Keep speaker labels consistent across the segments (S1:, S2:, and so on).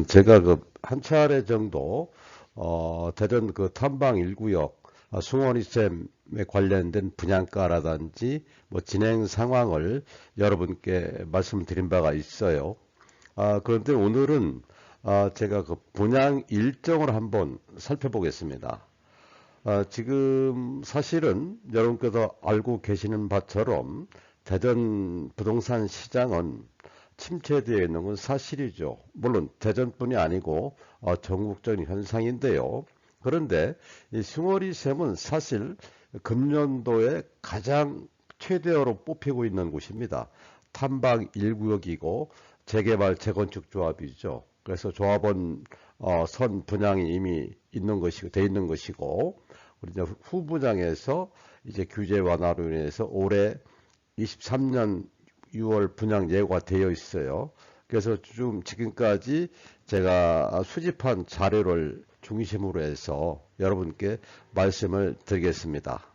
S1: 제가 그 한 차례 정도 대전 그 탐방 1구역 숭어리샘에 관련된 분양가라든지 뭐 진행 상황을 여러분께 말씀드린 바가 있어요. 그런데 오늘은 제가 그 분양 일정을 한번 살펴보겠습니다. 지금 사실은 여러분께서 알고 계시는 바처럼 대전 부동산 시장은 침체되어 있는 건 사실이죠. 물론 대전뿐이 아니고 전국적인 현상인데요. 그런데 이 숭어리샘은 사실 금년도에 가장 최대어로 뽑히고 있는 곳입니다. 탐방 1구역이고 재개발 재건축 조합이죠. 그래서 조합원 선 분양이 이미 있는 것이고 돼 있는 것이고, 우리 이제 후분양에서 이제 규제 완화로 인해서 올해 23년 6월 분양 예고가 되어 있어요. 그래서 지금까지 제가 수집한 자료를 중심으로 해서 여러분께 말씀을 드리겠습니다.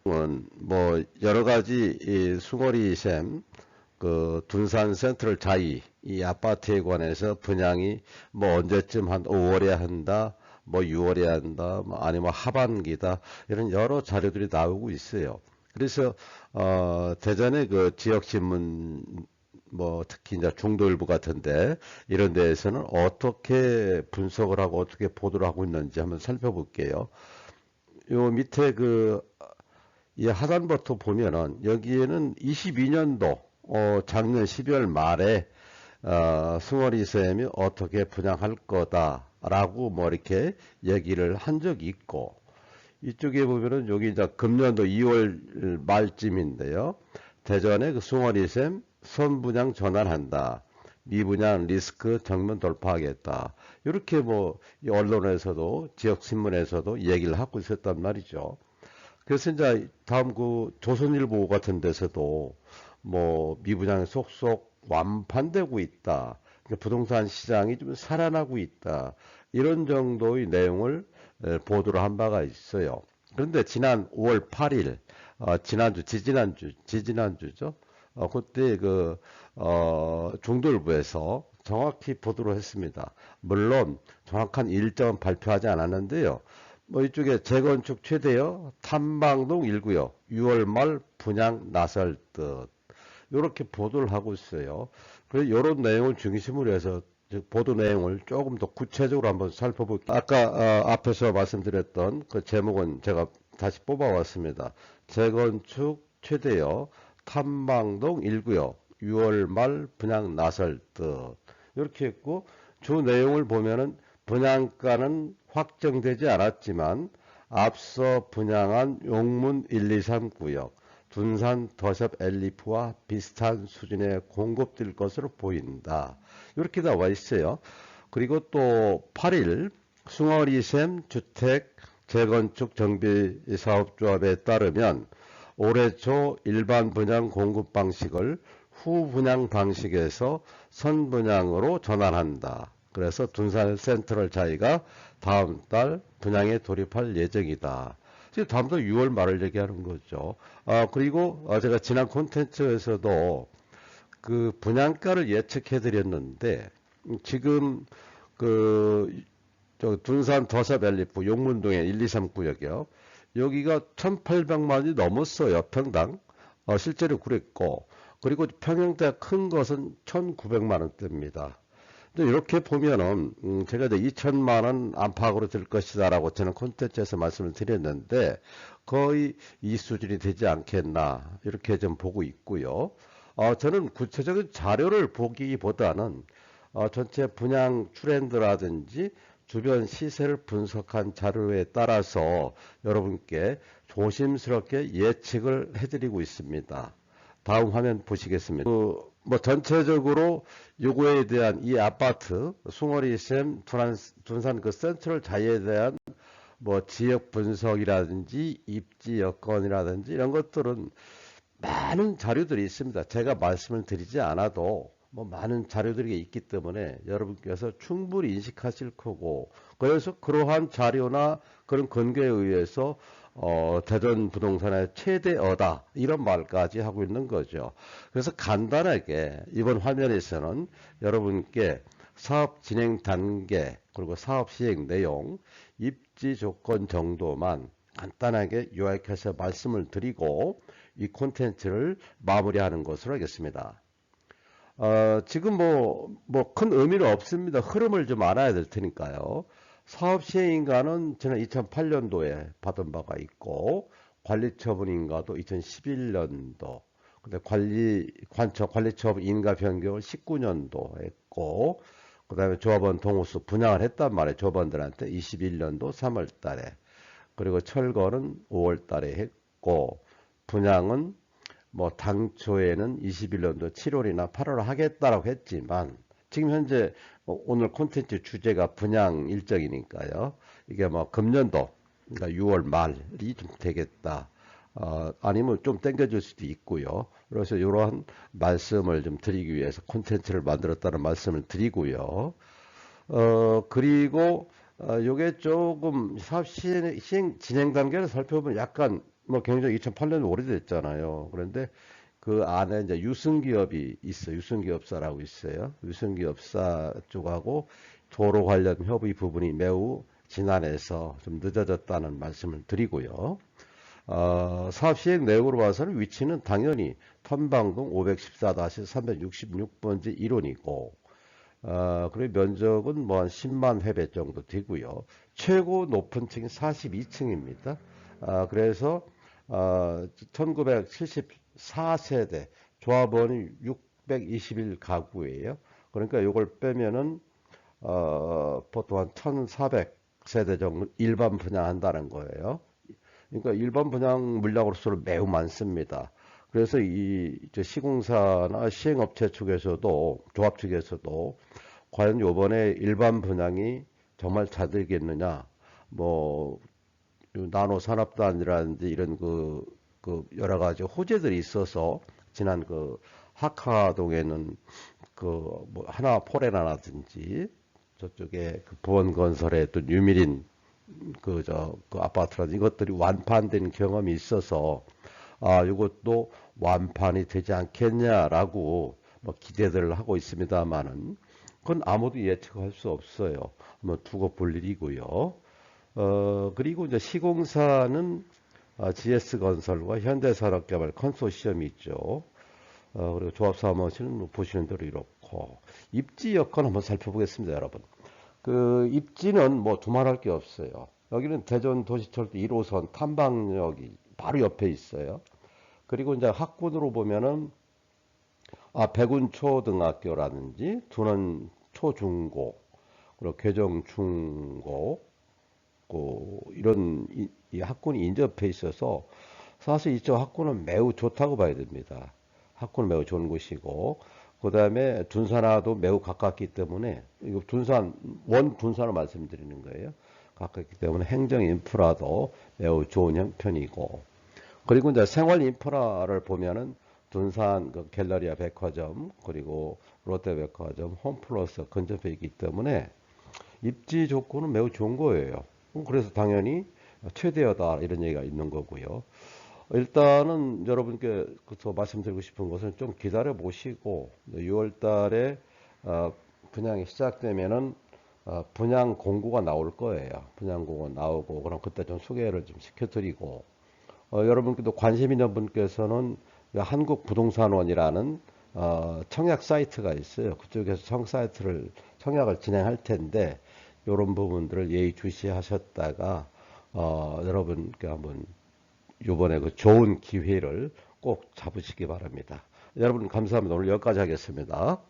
S1: 뭐 여러 가지 이 숭어리샘 그 둔산 센트럴 자이 이 아파트에 관해서 분양이 뭐 언제쯤 한 5월에 한다, 뭐 6월에 한다, 뭐 아니면 하반기다, 이런 여러 자료들이 나오고 있어요. 그래서 대전의 그 지역 신문 뭐 특히 이제 중도일보 같은데 이런 데에서는 어떻게 분석을 하고 어떻게 보도를 하고 있는지 한번 살펴볼게요. 요 밑에 이 하단부터 보면은 여기에는 22년도 작년 12월 말에 숭어리샘이 어떻게 분양할 거다라고 뭐 이렇게 얘기를 한 적이 있고, 이쪽에 보면은 여기 이제 금년도 2월 말쯤인데요. 대전의 그 숭어리샘 선분양 전환한다. 미분양 리스크 정면 돌파하겠다. 이렇게 뭐 언론에서도 지역 신문에서도 얘기를 하고 있었단 말이죠. 그래서 이제 다음 그 조선일보 같은 데서도 뭐 미분양이 속속 완판되고 있다. 그러니까 부동산 시장이 좀 살아나고 있다. 이런 정도의 내용을 보도를 한 바가 있어요. 그런데 지난 5월 8일, 지지난주죠. 그때 중도일보에서 정확히 보도를 했습니다. 물론 정확한 일정은 발표하지 않았는데요. 뭐 이쪽에 재건축 최대여 탐방동 1구역 6월 말 분양 나설 듯, 이렇게 보도를 하고 있어요. 그래서 이런 내용을 중심으로 해서 보도 내용을 조금 더 구체적으로 한번 살펴볼게요. 아까 앞에서 말씀드렸던 그 제목은 제가 다시 뽑아왔습니다. 재건축 최대여 탐방동 1구역 6월 말 분양 나설 듯, 이렇게 했고, 주 내용을 보면은 분양가는 확정되지 않았지만 앞서 분양한 용문 1, 2, 3 구역 둔산 더샵 엘리프와 비슷한 수준의 공급될 것으로 보인다. 이렇게 나와 있어요. 그리고 또 8일 숭어리샘 주택 재건축 정비 사업조합에 따르면 올해 초 일반 분양 공급 방식을 후분양 방식에서 선분양으로 전환한다. 그래서 둔산 센트럴 자이가 다음 달 분양에 돌입할 예정이다. 지금 다음 달 6월 말을 얘기하는 거죠. 그리고 제가 지난 콘텐츠에서도 그 분양가를 예측해 드렸는데, 지금 저 둔산 더샵 엘리프 용문동의 1, 2, 3 구역이요. 여기가 1,800만 원이 넘었어요. 평당. 실제로 그랬고, 그리고 평형대 큰 것은 1,900만 원대입니다. 이렇게 보면은 제가 이제 2천만 원 안팎으로 될 것이다라고 저는 콘텐츠에서 말씀을 드렸는데 거의 이 수준이 되지 않겠나, 이렇게 좀 보고 있고요. 저는 구체적인 자료를 보기보다는 전체 분양 트렌드라든지 주변 시세를 분석한 자료에 따라서 여러분께 조심스럽게 예측을 해드리고 있습니다. 다음 화면 보시겠습니다. 뭐 전체적으로 요거에 대한 이 아파트 숭어리샘 둔산 그 센트럴 자이에 대한 뭐 지역 분석이라든지 입지 여건이라든지 이런 것들은 많은 자료들이 있습니다. 제가 말씀을 드리지 않아도 뭐 많은 자료들이 있기 때문에 여러분께서 충분히 인식하실 거고, 그래서 그러한 자료나 그런 근거에 의해서 대전 부동산의 최대어다, 이런 말까지 하고 있는 거죠. 그래서 간단하게 이번 화면에서는 여러분께 사업 진행 단계, 그리고 사업 시행 내용, 입지 조건 정도만 간단하게 요약해서 말씀을 드리고 이 콘텐츠를 마무리하는 것으로 하겠습니다. 지금 뭐 큰 의미는 없습니다. 흐름을 좀 알아야 될 테니까요. 사업 시행인가는 지난 2008년도에 받은 바가 있고, 관리처분인가도 2011년도, 근데 관리처분 인가 변경을 19년도 했고, 그 다음에 조합원 동호수 분양을 했단 말이에요. 조합원들한테 21년도 3월 달에. 그리고 철거는 5월 달에 했고, 분양은 뭐 당초에는 21년도 7월이나 8월 하겠다라고 했지만 지금 현재 오늘 콘텐츠 주제가 분양 일정이니까요. 이게 뭐 금년도 그러니까 6월 말이 좀 되겠다. 아니면 좀 땡겨줄 수도 있고요. 그래서 이러한 말씀을 좀 드리기 위해서 콘텐츠를 만들었다는 말씀을 드리고요. 그리고 요게 조금 사업 시행 진행 단계를 살펴보면 약간 뭐 굉장히 2008년 오래됐잖아요. 그런데 그 안에 이제 유승기업이 있어요. 유승기업사라고 있어요. 유승기업사 쪽하고 도로 관련 협의 부분이 매우 지난해서 좀 늦어졌다는 말씀을 드리고요. 사업 시행 내역으로 봐서는 위치는 당연히 턴방동 514-366번지 1호이고, 그리고 면적은 뭐 한 10만 회배 정도 되고요. 최고 높은 층이 42층입니다. 그래서 1974세대 조합원이 621가구예요. 그러니까 이걸 빼면은 보통 한 1400세대 정도 일반 분양한다는 거예요. 그러니까 일반 분양 물량으로서는 매우 많습니다. 그래서 이 시공사나 시행업체 측에서도 조합 측에서도 과연 요번에 일반 분양이 정말 잘 되겠느냐, 뭐 나노 산업단이라든지 이런 그 여러 가지 호재들이 있어서 지난 그 하카동에는 그 뭐 하나 포레나라든지 저쪽에 그 부원건설에 또 유미린 그 아파트라든지 이것들이 완판된 경험이 있어서 이것도 완판이 되지 않겠냐라고 뭐 기대들을 하고 있습니다만은 그건 아무도 예측할 수 없어요. 한번 두고 볼 일이고요. 그리고 이제 시공사는 GS건설과 현대산업개발 컨소시엄이 있죠. 그리고 조합사무실은 보시는 대로 이렇고, 입지 여건 한번 살펴보겠습니다, 여러분. 그 입지는 뭐 두말할 게 없어요. 여기는 대전 도시철도 1호선 탐방역이 바로 옆에 있어요. 그리고 이제 학군으로 보면은 백운초등학교라든지 둔원 초중고, 그리고 괴정중고, 이런 이 학군이 인접해 있어서 사실 이쪽 학군은 매우 좋다고 봐야 됩니다. 학군은 매우 좋은 곳이고, 그 다음에 둔산하도 매우 가깝기 때문에, 이거 둔산을 말씀드리는 거예요. 가깝기 때문에 행정 인프라도 매우 좋은 형편이고, 그리고 이제 생활 인프라를 보면은 둔산 그 갤러리아 백화점, 그리고 롯데백화점, 홈플러스 근접해 있기 때문에 입지 조건은 매우 좋은 거예요. 그래서 당연히 최대여다 이런 얘기가 있는 거고요. 일단은 여러분께 더 말씀드리고 싶은 것은 좀 기다려 보시고 6월 달에 분양이 시작되면은 분양 공고가 나올 거예요. 분양 공고 나오고 그럼 그때 좀 소개를 좀 시켜드리고 여러분께도 관심 있는 분께서는 한국부동산원이라는 청약 사이트가 있어요. 그쪽에서 청약을 진행할 텐데 이런 부분들을 예의주시하셨다가 여러분께 한번 이번에 그 좋은 기회를 꼭 잡으시기 바랍니다. 여러분 감사합니다. 오늘 여기까지 하겠습니다.